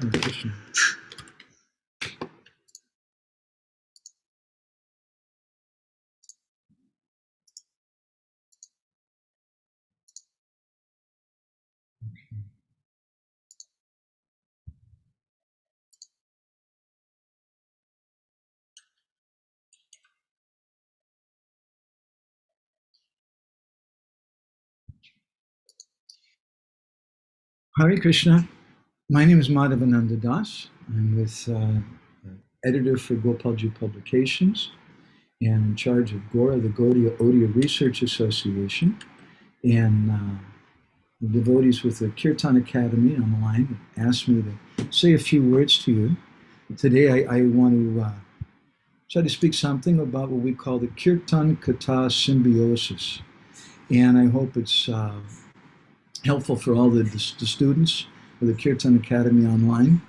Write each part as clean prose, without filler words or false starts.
Radha and Krishna. Hare Krishna. My name is Madhavananda Das. I'm with editor for Gopalji Publications and in charge of GORA, the Gaudiya Odia Research Association, and the devotees with the Kirtana Academy online asked me to say a few words to you. Today I want to try to speak something about what we call the Kṛṣṇa-kathā symbiosis. And I hope it's helpful for all the students of the Kirtana Academy online.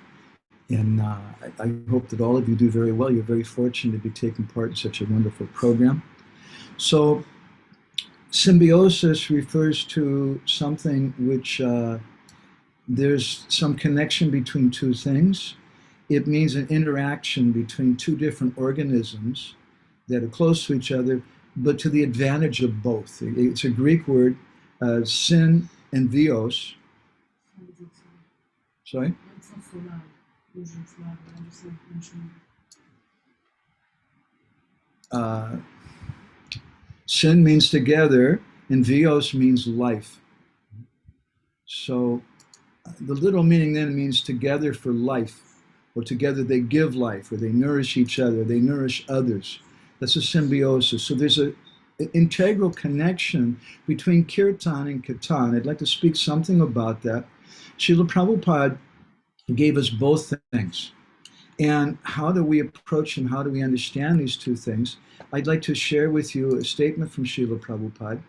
And I hope that all of you do very well. You're very fortunate to be taking part in such a wonderful program. So symbiosis refers to something which there's some connection between two things. It means an interaction between two different organisms that are close to each other, but to the advantage of both. It's a Greek word, syn and bios. Sorry? Syn means together, and bios means life. So the literal meaning then means together for life, or together they give life, or they nourish each other, they nourish others. That's a symbiosis. So there's an integral connection between kirtan and katha, and I'd like to speak something about that. Srila Prabhupada gave us both things. And how do we approach and how do we understand these two things? I'd like to share with you a statement from Srila Prabhupada,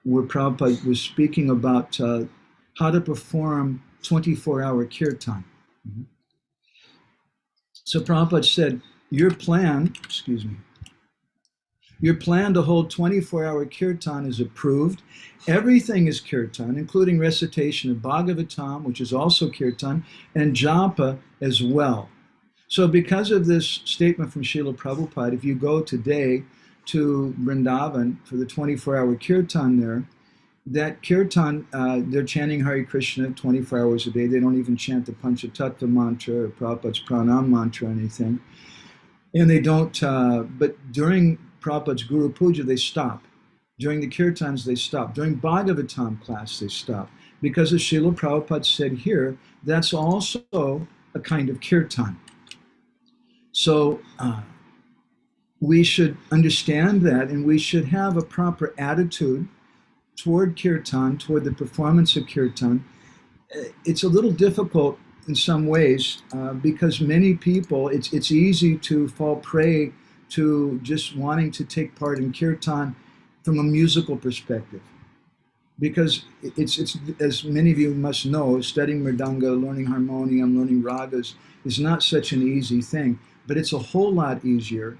where Prabhupada was speaking about how to perform 24-hour kirtan. So Prabhupada said, your plan to hold 24-hour kirtan is approved. Everything is kirtan, including recitation of Bhagavatam, which is also kirtan, and japa as well. So because of this statement from Srila Prabhupada, if you go today to Vrindavan for the 24-hour kirtan there, that kirtan, they're chanting Hare Krishna 24 hours a day. They don't even chant the Panchatattva mantra or Prabhupada's pranam mantra or anything. And they don't, but during Prabhupada's Guru Puja, they stop. During the kirtans, they stop. During Bhagavatam class, they stop. Because as Srila Prabhupada said here, that's also a kind of kirtan. So we should understand that, and we should have a proper attitude toward kirtan, toward the performance of kirtan. It's a little difficult in some ways because many people, it's easy to fall prey to just wanting to take part in kirtan from a musical perspective. Because it's as many of you must know, studying mridanga, learning harmonium, learning ragas is not such an easy thing, but it's a whole lot easier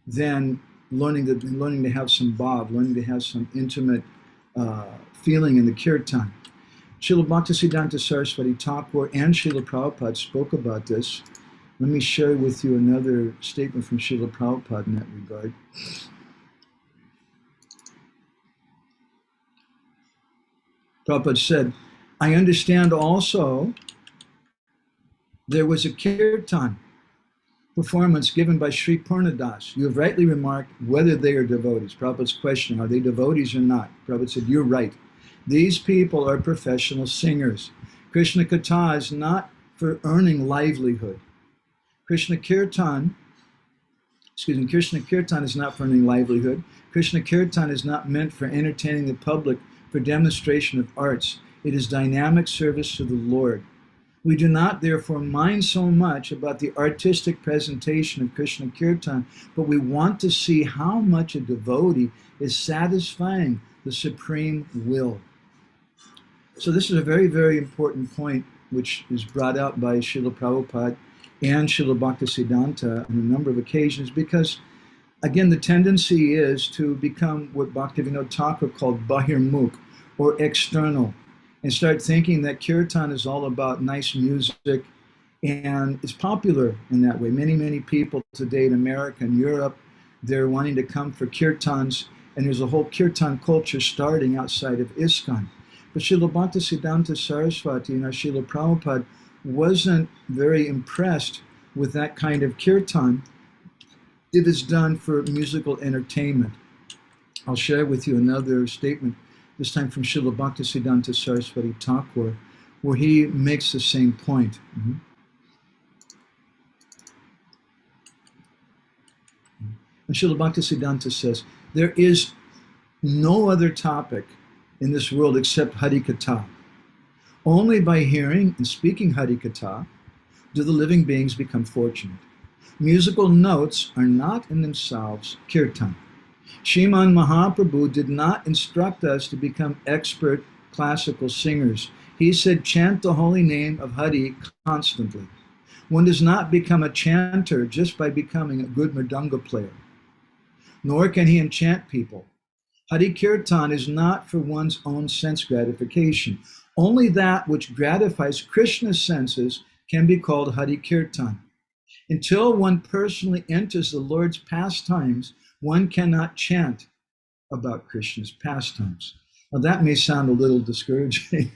than learning to have some bhav, learning to have some intimate feeling in the kirtan. Srila Bhaktisiddhanta Saraswati Thakur and Srila Prabhupada spoke about this. Let me share with you another statement from Srila Prabhupada in that regard. Prabhupada said, I understand also there was a kirtan performance given by Sri Purnadas. You have rightly remarked whether they are devotees. Prabhupada's question, are they devotees or not? Prabhupada said, you're right. These people are professional singers. Kṛṣṇa-kathā is not for earning livelihood. Kṛṣṇa-kīrtana is not for earning livelihood. Kṛṣṇa-kīrtana is not meant for entertaining the public for demonstration of arts. It is dynamic service to the Lord. We do not therefore mind so much about the artistic presentation of Kṛṣṇa-kīrtana, but we want to see how much a devotee is satisfying the supreme will. So this is a very, very important point which is brought out by Srila Prabhupada and Srila Bhaktisiddhanta on a number of occasions, because again, the tendency is to become what Bhaktivedanta Thakur called bahirmukh, or external. and start thinking that kirtan is all about nice music, and it's popular in that way. Many, many people today in America and Europe, they're wanting to come for kirtans, and there's a whole kirtan culture starting outside of ISKCON. But Srila Bhaktisiddhanta Saraswati and our Srila Prabhupada wasn't very impressed with that kind of kirtan if it's done for musical entertainment. I'll share with you another statement, this time from Srila Bhaktisiddhanta Saraswati Thakur, where he makes the same point. And Srila Bhaktisiddhanta says, there is no other topic in this world except Harikatha. Only by hearing and speaking Harikatha do the living beings become fortunate. Musical notes are not in themselves kirtan. Sriman Mahaprabhu did not instruct us to become expert classical singers. He said, chant the holy name of Hari constantly. One does not become a chanter just by becoming a good mridanga player, nor can he enchant people. Hari Kirtan is not for one's own sense gratification. Only that which gratifies Krishna's senses can be called Hari Kirtan. Until one personally enters the Lord's pastimes, one cannot chant about Krishna's pastimes. Now that may sound a little discouraging.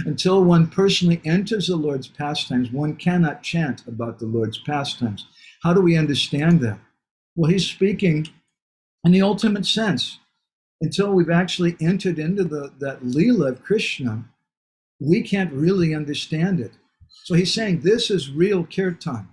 Until one personally enters the Lord's pastimes, one cannot chant about the Lord's pastimes. How do we understand that? Well, he's speaking in the ultimate sense. Until we've actually entered into that Leela of Krishna, we can't really understand it. So he's saying this is real kirtan.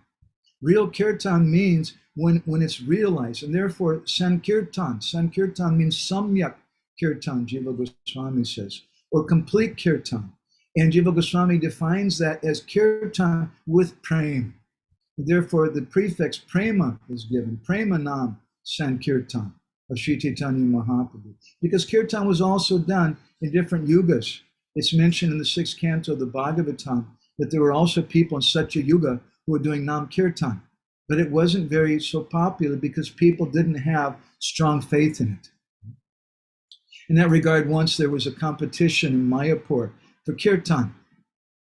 Real kirtan means when it's realized, and therefore sankirtan. Sankirtan means samyak kirtan, Jiva Goswami says, or complete kirtan. And Jiva Goswami defines that as kirtan with prema. Therefore, the prefix prema is given. Prema nam sankirtan of Sri Chaitanya Mahaprabhu. Because kirtan was also done in different yugas. It's mentioned in the 6th canto of the Bhagavatam that there were also people in such a yuga who were doing nam kirtan. But it wasn't very so popular because people didn't have strong faith in it. In that regard, once there was a competition in Mayapur for kirtan.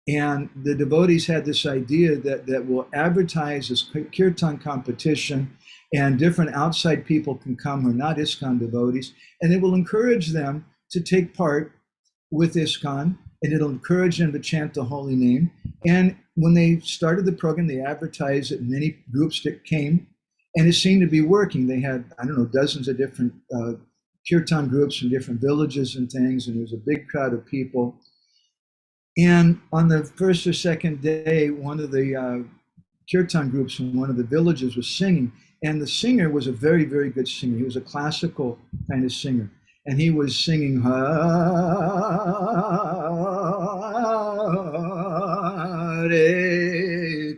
And the devotees had this idea that we'll advertise this kirtan competition, and different outside people can come who are not ISKCON devotees, and it will encourage them to take part with ISKCON, and it'll encourage them to chant the holy name. And when they started the program, they advertised it, many groups that came, and it seemed to be working. They had, I don't know, dozens of different kirtan groups from different villages and things, and there was a big crowd of people. And on the first or second day, one of the kirtan groups from one of the villages was singing, and the singer was a very, very good singer. He was a classical kind of singer, and he was singing Hare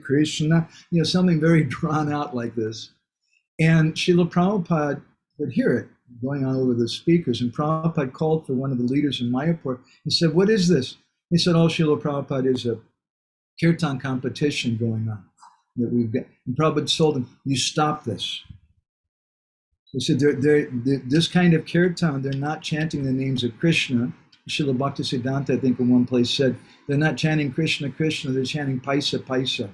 Krishna, something very drawn out like this. And Srila Prabhupada could hear it going on over the speakers, and Prabhupada called for one of the leaders in Mayapur. He said, "What is this?" He said, "Oh, Srila Prabhupada, is a kirtan competition going on that we've got." And Prabhupada told him, "You stop this." He said, this kind of kirtan, they're not chanting the names of Krishna. Srila Bhaktisiddhanta, I think in one place said, they're not chanting Krishna, Krishna, they're chanting Paisa, Paisa.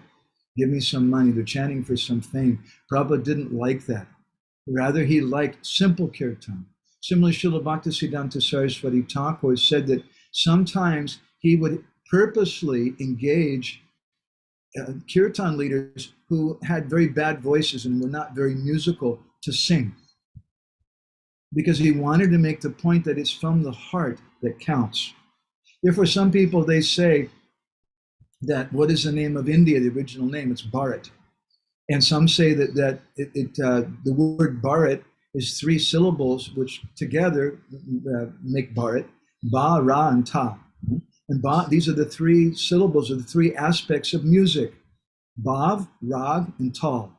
Give me some money. They're chanting for some fame. Prabhupada didn't like that. Rather, he liked simple kirtan. Similarly, Srila Bhaktisiddhanta Saraswati Thakur said that sometimes he would purposely engage kirtan leaders who had very bad voices and were not very musical to sing, because he wanted to make the point that it's from the heart that counts. Therefore, some people, they say that what is the name of India, the original name? It's Bharat. And some say that the word Bharat is 3 syllables, which together make Bharat, Ba, Ra, and Ta. And ba, these are the 3 syllables of the 3 aspects of music: Bhav, Rag, and Tal.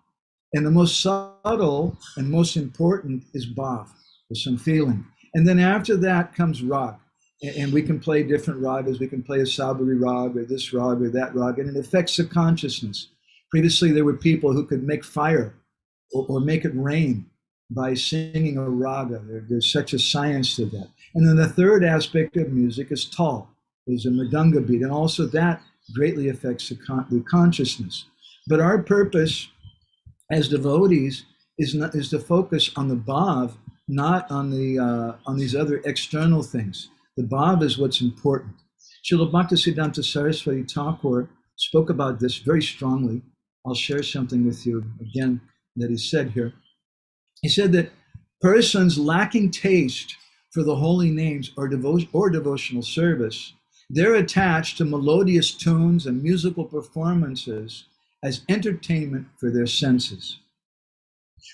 And the most subtle and most important is Bhav, with some feeling. And then after that comes Rag. And we can play different ragas. We can play a Sabari rag or this rag or that rag, and it affects the consciousness. Previously, there were people who could make fire or make it rain by singing a raga. There's such a science to that. And then the third aspect of music is Tal. is a mridanga beat, and also that greatly affects the consciousness. But our purpose as devotees is to focus on the bhav, not on these other external things. The bhav is what's important. Srila Bhaktisiddhanta Saraswati Thakur spoke about this very strongly. I'll share something with you again that he said here. He said that persons lacking taste for the holy names or devotional service, they're attached to melodious tunes and musical performances as entertainment for their senses.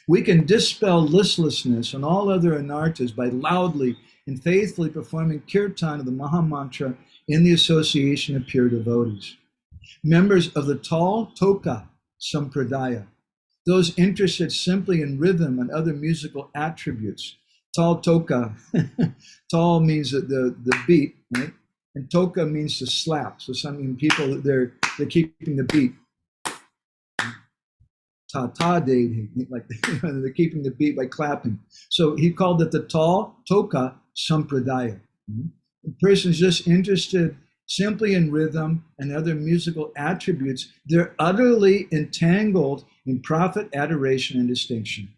We can dispel listlessness and all other anarthas by loudly and faithfully performing kirtan of the Mahamantra in the association of pure devotees. Members of the Tal Toka Sampradaya, those interested simply in rhythm and other musical attributes. Tal Toka, Tal means the beat, right? And Toka means to slap. So some people, they're keeping the beat. Ta-ta de, like they're keeping the beat by clapping. So he called it the Tal Toka Sampradaya. The person's just interested simply in rhythm and other musical attributes. They're utterly entangled in profit, adoration, and distinction.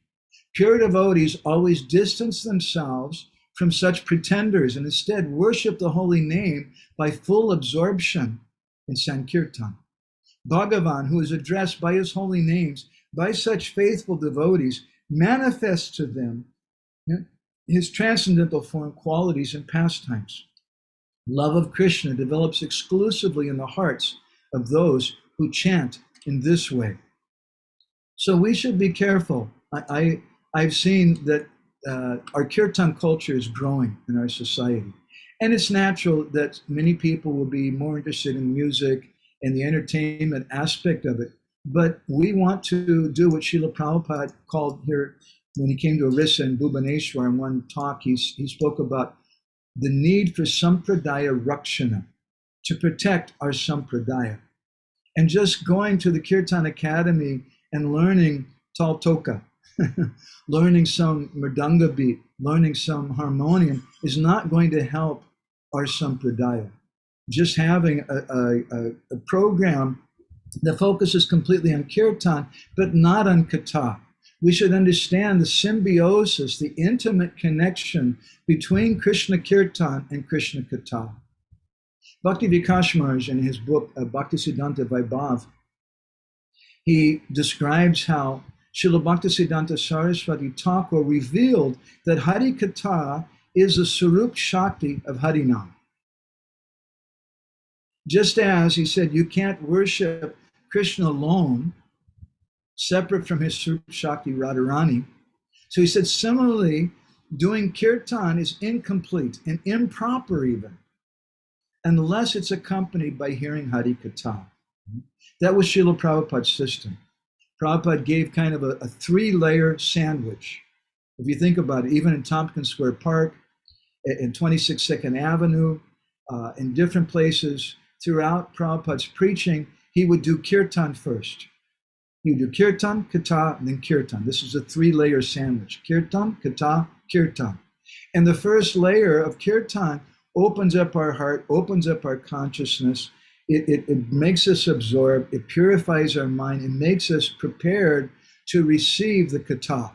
Pure devotees always distance themselves from such pretenders and instead worship the holy name by full absorption in Sankirtan. Bhagavan, who is addressed by his holy names, by such faithful devotees, manifests to them his transcendental form qualities and pastimes. Love of Krishna develops exclusively in the hearts of those who chant in this way. So we should be careful. I've seen that our kirtan culture is growing in our society. And it's natural that many people will be more interested in music and the entertainment aspect of it. But we want to do what Srila Prabhupada called here when he came to Orissa and Bhubaneswar in one talk. He spoke about the need for sampradaya rakshana, to protect our sampradaya. And just going to the Kirtan Academy and learning Tal Toka, learning some mridanga beat, learning some harmonium is not going to help our sampradaya. Just having a program that focuses completely on kirtan, but not on katha. We should understand the symbiosis, the intimate connection between Kṛṣṇa-kīrtana and Kṛṣṇa-kathā. Bhakti Vikas Maharaj, in his book, Bhaktisiddhanta Vaibhav, he describes how Srila Bhaktisiddhanta Saraswati Thakur revealed that Hari Katha is the svarūpa-śakti of Harinam. Just as he said, you can't worship Krishna alone, separate from his svarūpa-śakti Radharani. So he said, similarly, doing kirtan is incomplete and improper even, unless it's accompanied by hearing Hari Katha. That was Srila Prabhupada's system. Prabhupada gave kind of a three-layer sandwich. If you think about it, even in Tompkins Square Park, in 26 Second Avenue, in different places throughout Prabhupada's preaching, he would do kirtan first. He would do kirtan, katha, and then kirtan. This is a three-layer sandwich. Kirtan, katha, kirtan. And the first layer of kirtan opens up our heart, opens up our consciousness. It makes us absorb, it purifies our mind, it makes us prepared to receive the katha.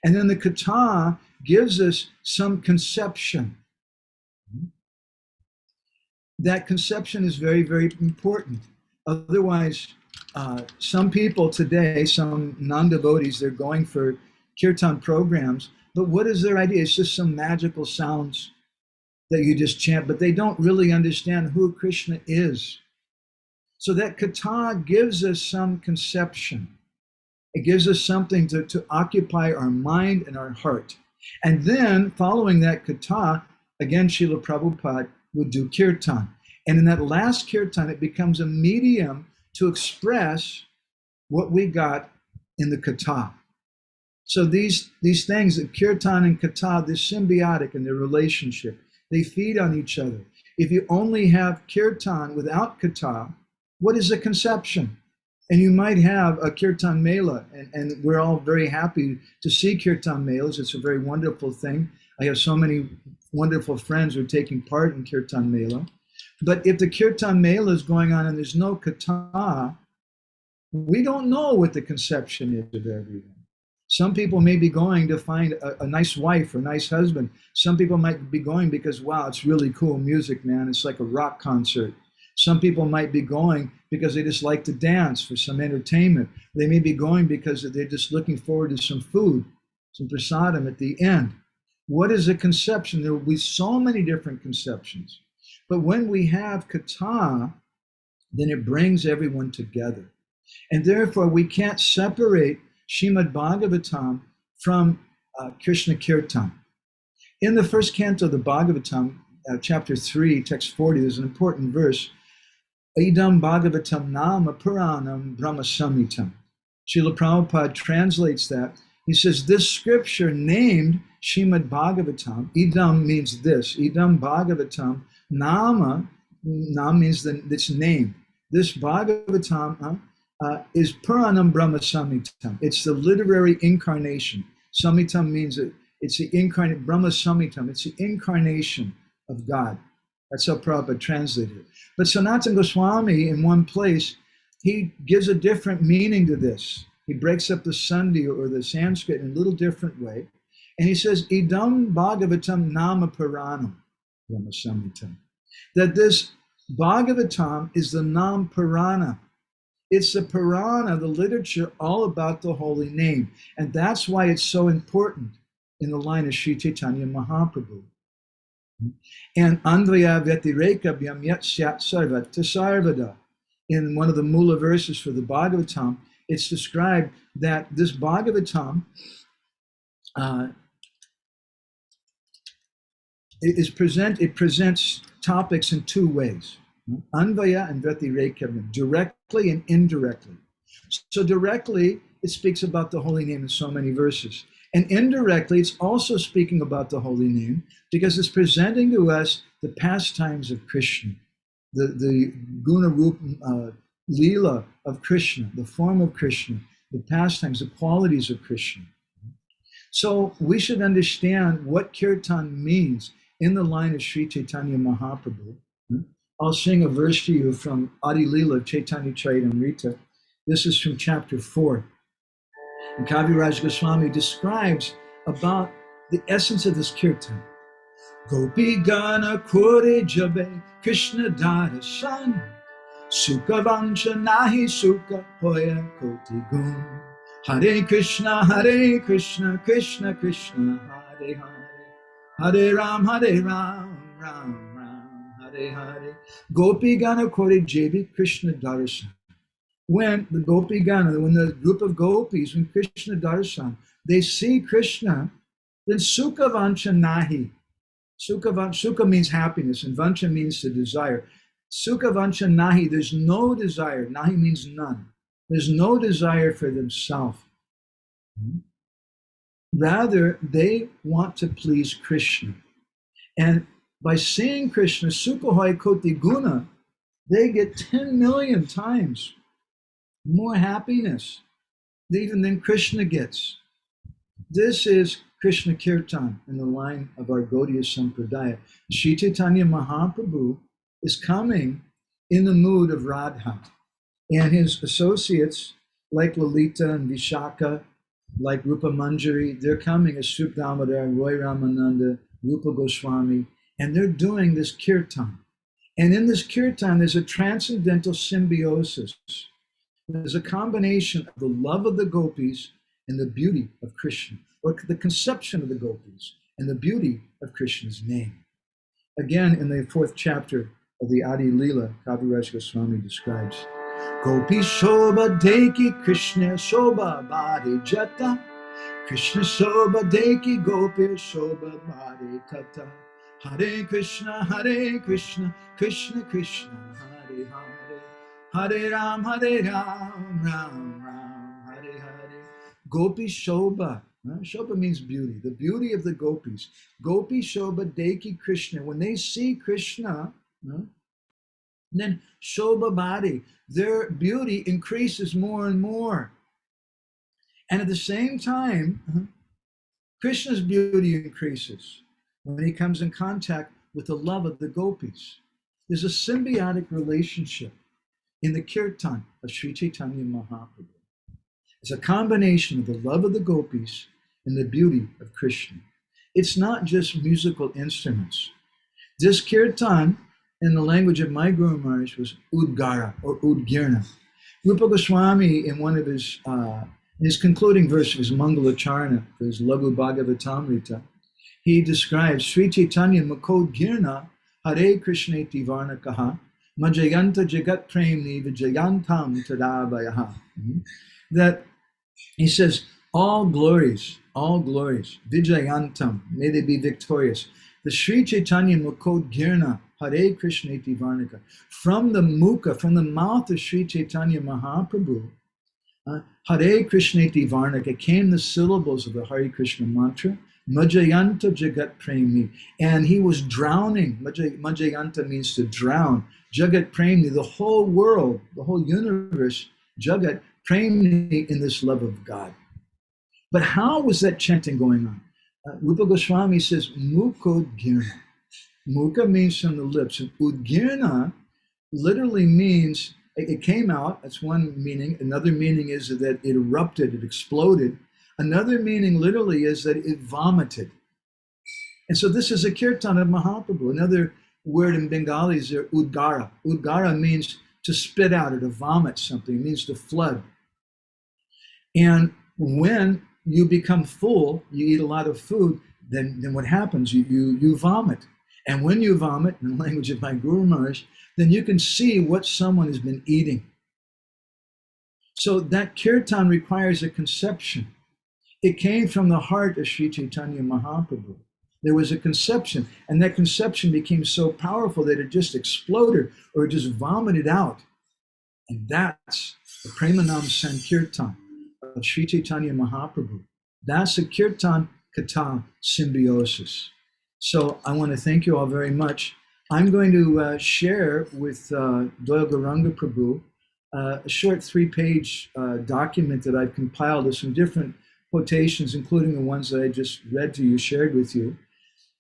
And then the katha gives us some conception. That conception is very, very important. Otherwise, some people today, some non-devotees, they're going for kirtan programs, but what is their idea? It's just some magical sounds that you just chant, but they don't really understand who Krishna is. So that katha gives us some conception. It gives us something to occupy our mind and our heart. And then following that katha, again, Srila Prabhupada would do kirtan. And in that last kirtan, it becomes a medium to express what we got in the katha. So these things, the kirtan and katha, they're symbiotic in their relationship. They feed on each other. If you only have kirtan without katha, what is the conception? And you might have a kirtan mela, and we're all very happy to see kirtan melas. It's a very wonderful thing. I have so many wonderful friends who are taking part in kirtan mela. But if the kirtan mela is going on and there's no katha, we don't know what the conception is of everyone. Some people may be going to find a nice wife or a nice husband. Some people might be going because, wow, it's really cool music, man. It's like a rock concert. Some people might be going because they just like to dance for some entertainment. They may be going because they're just looking forward to some food, some prasadam at the end. What is a conception? There will be so many different conceptions. But when we have katha, then it brings everyone together. And therefore, we can't separate Srimad Bhagavatam from Kṛṣṇa-kīrtana. In the first canto of the Bhagavatam, chapter 3, text 40, there's an important verse. Idam Bhagavatam nama Puranam Brahma Samhitam. Srila Prabhupada translates that. He says, this scripture named Srimad Bhagavatam, Idam means this. Idam Bhagavatam nama, nam means its name. This Bhagavatam is Puranam Brahma Samhitam. It's the literary incarnation. Samhitam means it's the incarnate, Brahma Samhitam. It's the incarnation of God. That's how Prabhupada translated it. But Sanatana Goswami, in one place, he gives a different meaning to this. He breaks up the Sandhi or the Sanskrit in a little different way. And he says, Idam Bhagavatam Nama Puranam Brahma Samhitam. That this Bhagavatam is the Nam Purana. It's the Purana, the literature, all about the holy name. And that's why it's so important in the line of Sri Chaitanya Mahaprabhu. And Andvaya Vyatireka Byam Yat Syat Sarvata Sarvada. In one of the Mula verses for the Bhagavatam, it's described that this Bhagavatam it presents topics in two ways. Anvaya and Vyatireka, directly and indirectly. So directly, it speaks about the holy name in so many verses. And indirectly, it's also speaking about the holy name because it's presenting to us the pastimes of Krishna, the guna rup lila of Krishna, the form of Krishna, the pastimes, the qualities of Krishna. So we should understand what kirtan means in the line of Sri Chaitanya Mahaprabhu. I'll sing a verse to you from Adi Lila of Chaitanya Charitamrita. This is from chapter 4. And Kaviraj Goswami describes about the essence of this kirtan. Gopi Gana Kore Jabe Krishna Darasan Sukha Vancha Nahi Sukha Hoya Koti Gun Hare Krishna Krishna Krishna Hare Hare Hare Ram Ram Ram Hare Hare Gopi Gana Kore Jabe Krishna Darasan. When the Gopi Gana, when the group of gopis, when Krishna Darshan, they see Krishna, then Sukha Vancha Nahi. Sukha means happiness, and Vancha means to desire. Sukha Vancha Nahi, there's no desire. Nahi means none. There's no desire for themselves. Rather, they want to please Krishna. And by seeing Krishna, Sukha Hoy Koti Guna, they get 10 million times more happiness even than Krishna gets. This is Kṛṣṇa-kīrtana in the line of our Gaudiya Sampradaya. Sri Chaitanya Mahaprabhu is coming in the mood of Radha. And his associates, like Lalita and Vishaka, like Rupa Manjari, they're coming as Srup Damodar, Roy Ramananda, Rupa Goswami, and they're doing this kirtan. And in this kirtan, there's a transcendental symbiosis. There's a combination of the love of the gopis and the beauty of Krishna, or the conception of the gopis and the beauty of Krishna's name. Again, in the 4th chapter of the Adi Lila, Kaviraj Goswami describes, Gopi Shobha Deki Krishna Shobha Bhari Jata, Krishna Shobha Deki Gopi Shobha Bhari Tata, Hare Krishna, Krishna Krishna, Hare Hare, Hare Ram, Ram Ram, Hare Hare. Gopi Shobha. Shobha means beauty, the beauty of the gopis. Gopi Shobha Deki Krishna. When they see Krishna, then Shobha Bhari, their beauty increases more and more. And at the same time, Krishna's beauty increases when he comes in contact with the love of the gopis. There's a symbiotic relationship in the kirtan of Sri Chaitanya Mahaprabhu. It's a combination of the love of the gopis and the beauty of Krishna. It's not just musical instruments. This kirtan, in the language of my Guru Maharaj, was Udgara or Udgirna. Rupa Goswami, in one of his concluding verse of his Mangalacharana, for his Laghu Bhagavatamrita, he describes Sri Chaitanya Mukodgirna Hare Kṛṣṇa-kīrtana Varnakaha Majayanta Jagat Premni Vijayantam Tadavayaha. That he says, all glories, Vijayantam, may they be victorious. The Sri Chaitanya Mukodgirna Hare Kṛṣṇa-kīrtana Varnaka, from the mukha, from the mouth of Sri Chaitanya Mahaprabhu, Hare Kṛṣṇa-kīrtana Varnaka, came the syllables of the Hare Krishna mantra, Majayanta Jagat Premni, and he was drowning. Majayanta means to drown. Jagat Premni, the whole world, the whole universe, Jagat Premni, in this love of God. But how was that chanting going on? Rupa Goswami says, Mukodgirna. Mukha means from the lips, and Udgirna literally means, it came out, that's one meaning. Another meaning is that it erupted, it exploded. Another meaning literally is that it vomited. And so this is a kirtan of Mahaprabhu. Another word in Bengali is Udgara. Udgara means to spit out or to vomit something. It means to flood. And when you become full, you eat a lot of food, then what happens? You vomit. And when you vomit, in the language of my Guru Maharaj, then you can see what someone has been eating. So that kirtan requires a conception. It came from the heart of Sri Chaitanya Mahaprabhu. There was a conception, and that conception became so powerful that it just exploded or it just vomited out. And that's the Premanam Sankirtan of Sri Chaitanya Mahaprabhu. That's the Kirtan Katha Symbiosis. So I want to thank you all very much. I'm going to share with Doyle Gauranga Prabhu a short 3-page document that I've compiled of some different quotations, including the ones that I just read to you, shared with you,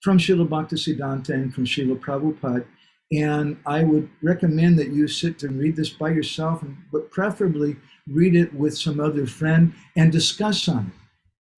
from Srila Bhaktisiddhanta and from Srila Prabhupada. And I would recommend that you sit and read this by yourself, but preferably read it with some other friend and discuss on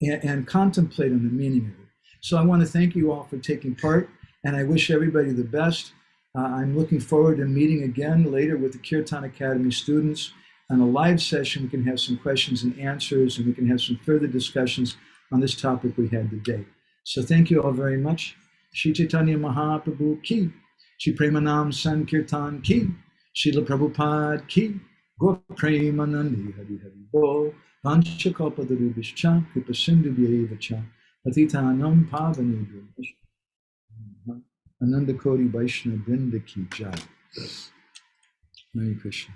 it and contemplate on the meaning of it. So I want to thank you all for taking part, and I wish everybody the best. I'm looking forward to meeting again later with the Kirtan Academy students. On a live session, we can have some questions and answers, and we can have some further discussions on this topic we had today. So thank you all very much. Shri Chaitanya Mahaprabhu ki, Shri Premanam Sankirtan ki, Srila Prabhupada ki, Go Premanandi Hari Hari Bo, Vanchakalpadarubhishcha, Kripasindhubhyaevacha, Patitanam Pavanebhyo, Ananda Koti Vaishnava Vrinda ki jai. Hare Krishna.